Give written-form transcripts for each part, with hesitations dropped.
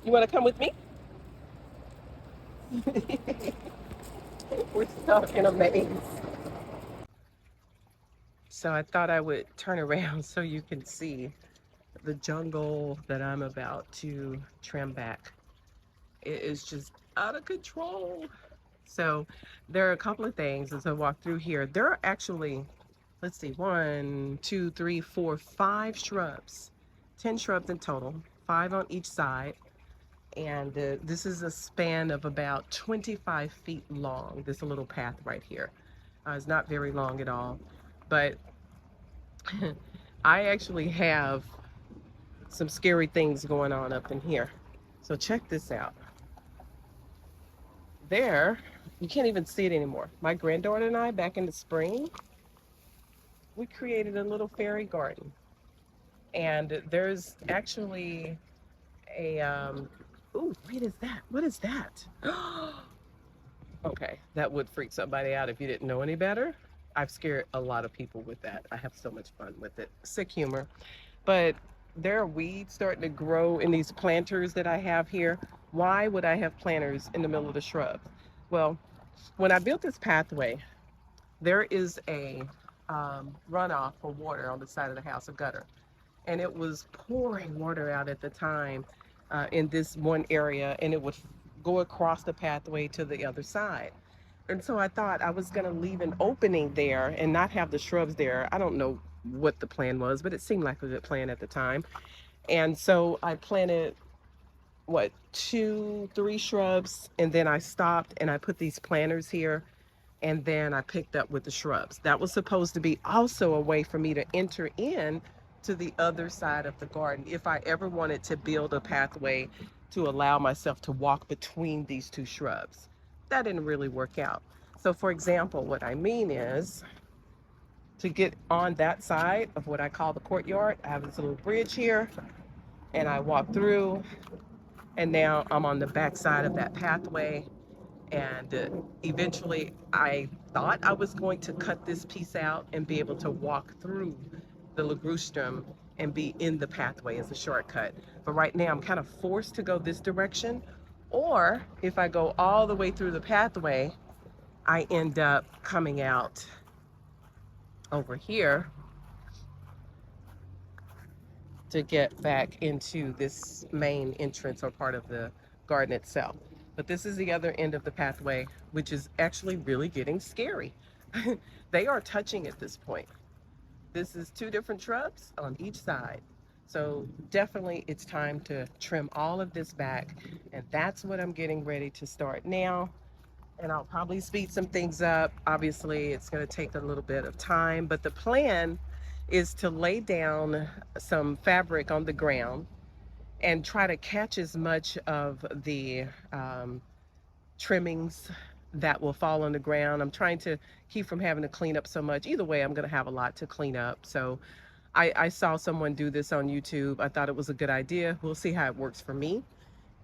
You want to come with me? We're stuck in a maze. So I thought I would turn around so you can see the jungle that I'm about to trim back. It is just out of control. So there are a couple of things as I walk through here. There are actually, let's see, 1, 2, 3, 4, 5 shrubs, 10 shrubs in total, 5 on each side. And this is a span of about 25 feet long, this little path right here. It's not very long at all, but I actually have some scary things going on up in here. So check this out. There, you can't even see it anymore. My granddaughter and I, back in the spring, we created a little fairy garden. And there's actually a, ooh, what is that? What is that? Okay, that would freak somebody out if you didn't know any better. I've scared a lot of people with that. I have so much fun with it. Sick humor. But there are weeds starting to grow in these planters that I have here. Why would I have planters in the middle of the shrub? Well, when I built this pathway, there is a runoff for water on the side of the house, a gutter. And it was pouring water out at the time in this one area, and it would go across the pathway to the other side. And so I thought I was going to leave an opening there and not have the shrubs there. I don't know what the plan was, but it seemed like a good plan at the time. And so I planted, what, 2, 3 shrubs, and then I stopped and I put these planters here, and then I picked up with the shrubs. That was supposed to be also a way for me to enter in to the other side of the garden if I ever wanted to build a pathway to allow myself to walk between these 2 shrubs. That didn't really work out. So for example, what I mean is, to get on that side of what I call the courtyard, I have this little bridge here, and I walk through, and now I'm on the back side of that pathway. And eventually I thought I was going to cut this piece out and be able to walk through the ligustrum and be in the pathway as a shortcut. But right now I'm kind of forced to go this direction, or if I go all the way through the pathway, I end up coming out over here to get back into this main entrance or part of the garden itself. But this is the other end of the pathway, which is actually really getting scary. They are touching at this point. This is 2 different shrubs on each side. So definitely it's time to trim all of this back. And that's what I'm getting ready to start now. And I'll probably speed some things up. Obviously, it's going to take a little bit of time, but the plan is to lay down some fabric on the ground and try to catch as much of the trimmings that will fall on the ground. I'm trying to keep from having to clean up so much. Either way, I'm going to have a lot to clean up. So I saw someone do this on YouTube. I thought it was a good idea. We'll see how it works for me.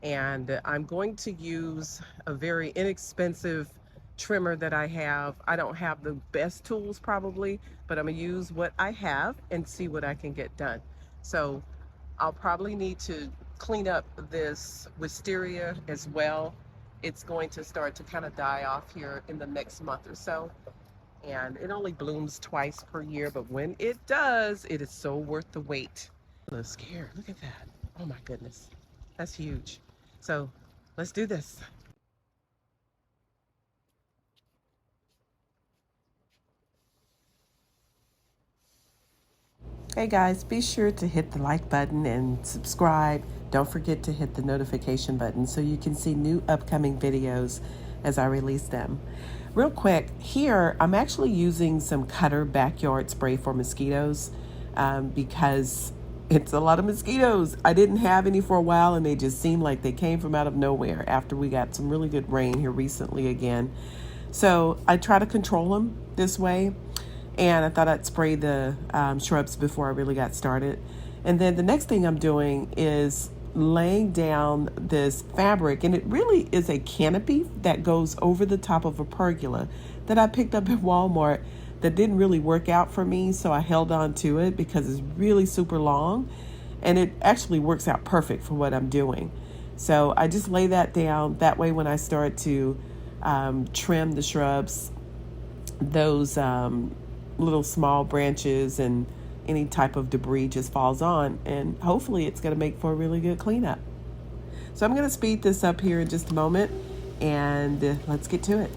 And I'm going to use a very inexpensive trimmer that I have. I don't have the best tools probably, but I'm gonna use what I have and see what I can get done. So I'll probably need to clean up this wisteria as well. It's going to start to kind of die off here in the next month or so. And it only blooms twice per year, but when it does, it is so worth the wait. I'm a little scared, look at that. Oh my goodness, that's huge. So let's do this. Hey guys, be sure to hit the like button and subscribe. Don't forget to hit the notification button so you can see new upcoming videos as I release them. Real quick, here I'm actually using some Cutter backyard spray for mosquitoes because it's a lot of mosquitoes. I didn't have any for a while, and they just seemed like they came from out of nowhere after we got some really good rain here recently again. So I try to control them this way, and I thought I'd spray the shrubs before I really got started. And then the next thing I'm doing is laying down this fabric, and it really is a canopy that goes over the top of a pergola that I picked up at Walmart that didn't really work out for me, so I held on to it because it's really super long, and it actually works out perfect for what I'm doing. So I just lay that down. That way when I start to trim the shrubs, those little small branches and any type of debris just falls on, and hopefully it's going to make for a really good cleanup. So I'm going to speed this up here in just a moment, and let's get to it.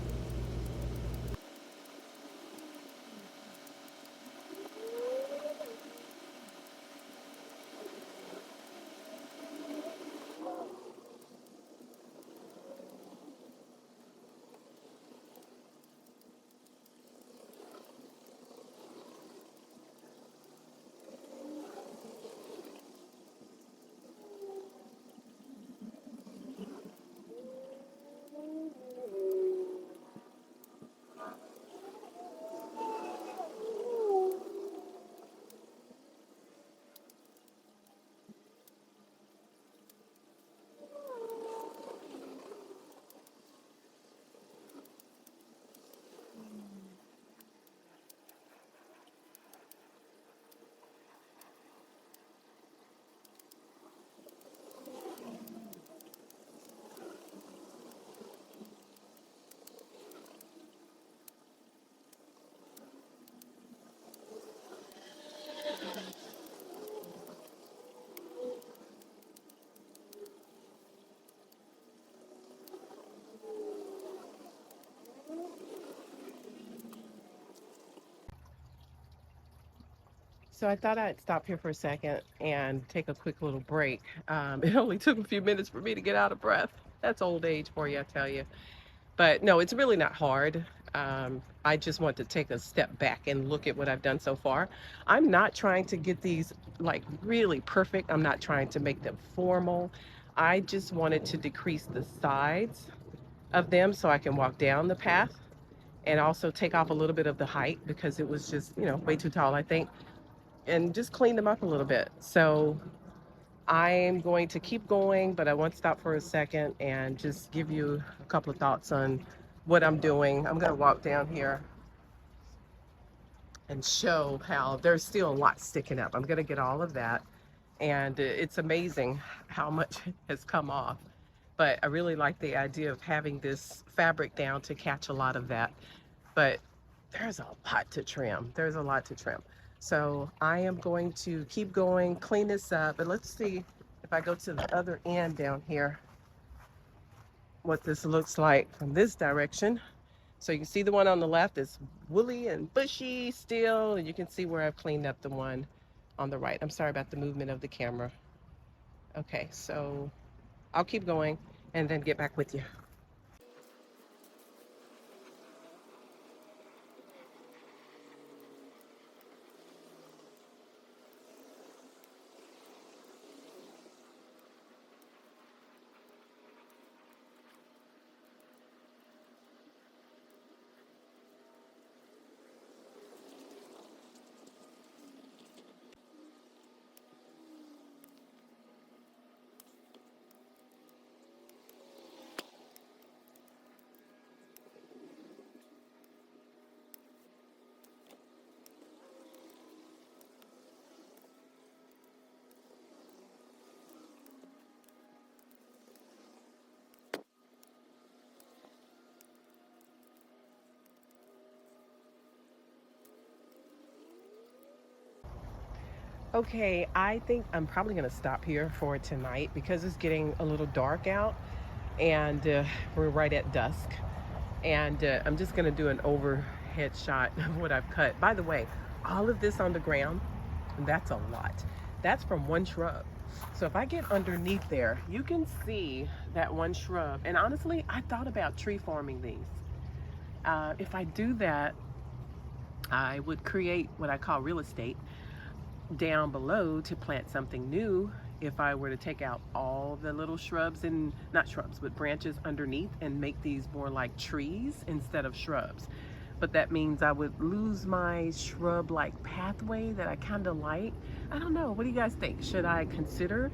So I thought I'd stop here for a second and take a quick little break. It only took a few minutes for me to get out of breath. That's old age for you, I tell you. But no, it's really not hard. I just want to take a step back and look at what I've done so far. I'm not trying to get these like really perfect. I'm not trying to make them formal. I just wanted to decrease the sides of them so I can walk down the path, and also take off a little bit of the height because it was just, way too tall, I think, and just clean them up a little bit. So I'm going to keep going, but I want to stop for a second and just give you a couple of thoughts on what I'm doing. I'm going to walk down here and show how there's still a lot sticking up. I'm going to get all of that. And it's amazing how much has come off. But I really like the idea of having this fabric down to catch a lot of that. But there's a lot to trim. There's a lot to trim. So I am going to keep going, clean this up, and let's see if I go to the other end down here, what this looks like from this direction. So you can see the one on the left is woolly and bushy still, and you can see where I've cleaned up the one on the right. I'm sorry about the movement of the camera. Okay, so I'll keep going and then get back with you. Okay, I think I'm probably going to stop here for tonight because it's getting a little dark out, and we're right at dusk. And I'm just going to do an overhead shot of what I've cut. By the way, all of this on the ground, that's a lot. That's from one shrub. So if I get underneath there, you can see that one shrub. And honestly, I thought about tree farming these. If I do that, I would create what I call real estate down below to plant something new. If I were to take out all the little shrubs, and not shrubs, but branches underneath, and make these more like trees instead of shrubs. But that means I would lose my shrub like pathway that I kind of like. I don't know. What do you guys think? Should I consider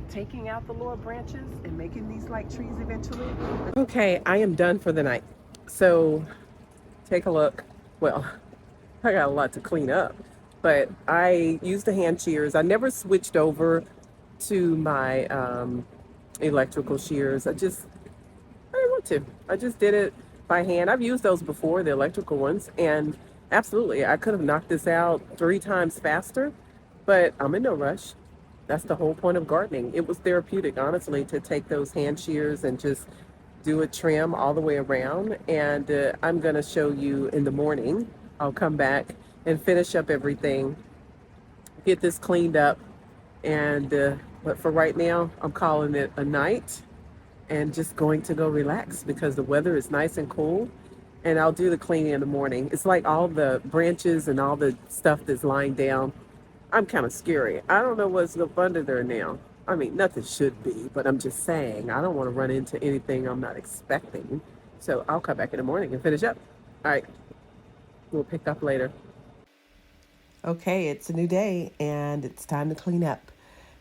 taking out the lower branches and making these like trees eventually? Okay, I am done for the night. So take a look. Well, I got a lot to clean up, but I used the hand shears. I never switched over to my electrical shears. I didn't want to. I just did it by hand. I've used those before, the electrical ones, and absolutely, I could have knocked this out 3 times faster, but I'm in no rush. That's the whole point of gardening. It was therapeutic, honestly, to take those hand shears and just do a trim all the way around. And I'm going to show you in the morning. I'll come back and finish up everything, get this cleaned up. And but for right now, I'm calling it a night and just going to go relax because the weather is nice and cool. And I'll do the cleaning in the morning. It's like all the branches and all the stuff that's lying down. I'm kind of scary. I don't know what's up under there now. I mean, nothing should be, but I'm just saying, I don't want to run into anything I'm not expecting. So I'll come back in the morning and finish up. All right, we'll pick up later. Okay, it's a new day and it's time to clean up.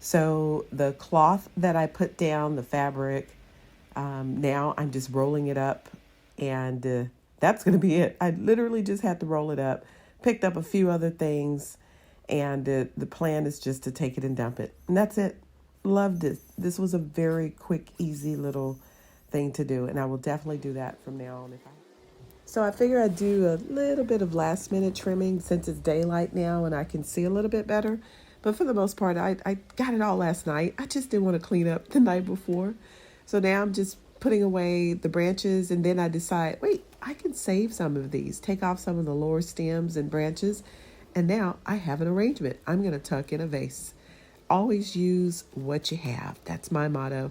So the cloth that I put down, the fabric, now I'm just rolling it up, and that's going to be it. I literally just had to roll it up, picked up a few other things, and the plan is just to take it and dump it. And that's it. Loved it. This was a very quick, easy little thing to do, and I will definitely do that from now on. So I figure I'd do a little bit of last minute trimming since it's daylight now and I can see a little bit better. But for the most part, I got it all last night. I just didn't want to clean up the night before. So now I'm just putting away the branches, and then I decide, wait, I can save some of these, take off some of the lower stems and branches. And now I have an arrangement. I'm going to tuck in a vase. Always use what you have. That's my motto.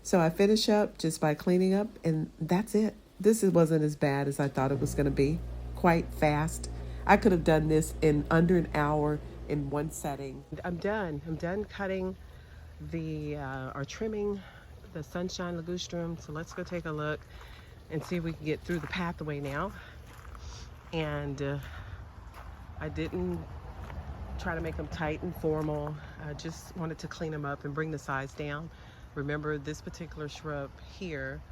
So I finish up just by cleaning up, and that's it. This wasn't as bad as I thought it was going to be. Quite fast. I could have done this in under an hour in one setting. I'm done. I'm done cutting or trimming the Sunshine Ligustrum. So let's go take a look and see if we can get through the pathway now. And I didn't try to make them tight and formal. I just wanted to clean them up and bring the size down. Remember, this particular shrub here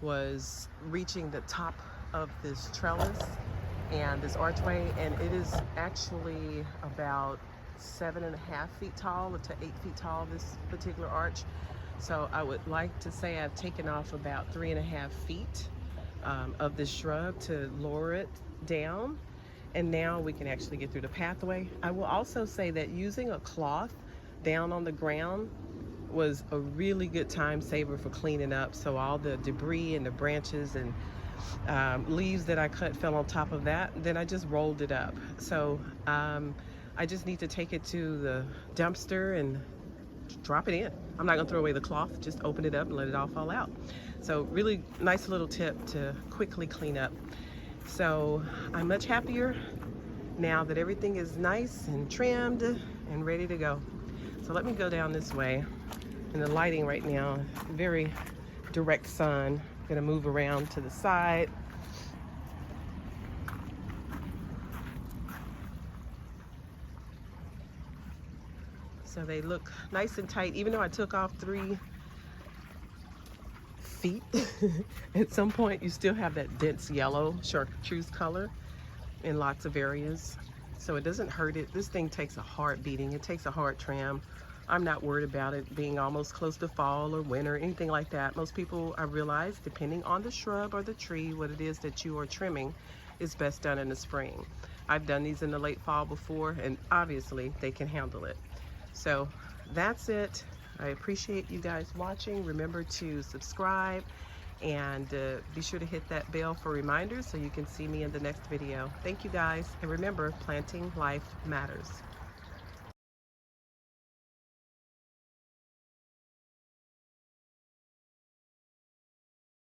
was reaching the top of this trellis and this archway, and it is actually about 7.5 feet tall to 8 feet tall, this particular arch. So I would like to say I've taken off about 3.5 feet of this shrub to lower it down, and now we can actually get through the pathway. I will also say that using a cloth down on the ground was a really good time saver for cleaning up. So all the debris and the branches and leaves that I cut fell on top of that. Then I just rolled it up. So I just need to take it to the dumpster and drop it in. I'm not gonna throw away the cloth, just open it up and let it all fall out. So really nice little tip to quickly clean up. So I'm much happier now that everything is nice and trimmed and ready to go. So let me go down this way. And the lighting right now, very direct sun. I'm gonna move around to the side. So they look nice and tight, even though I took off 3 feet. At some point, you still have that dense yellow Chartreuse color in lots of areas. So it doesn't hurt it. This thing takes a hard beating. It takes a hard trim. I'm not worried about it being almost close to fall or winter, anything like that. Most people, I realize, depending on the shrub or the tree, what it is that you are trimming is best done in the spring. I've done these in the late fall before, and obviously they can handle it. So that's it. I appreciate you guys watching. Remember to subscribe and be sure to hit that bell for reminders so you can see me in the next video. Thank you guys, and remember, planting life matters.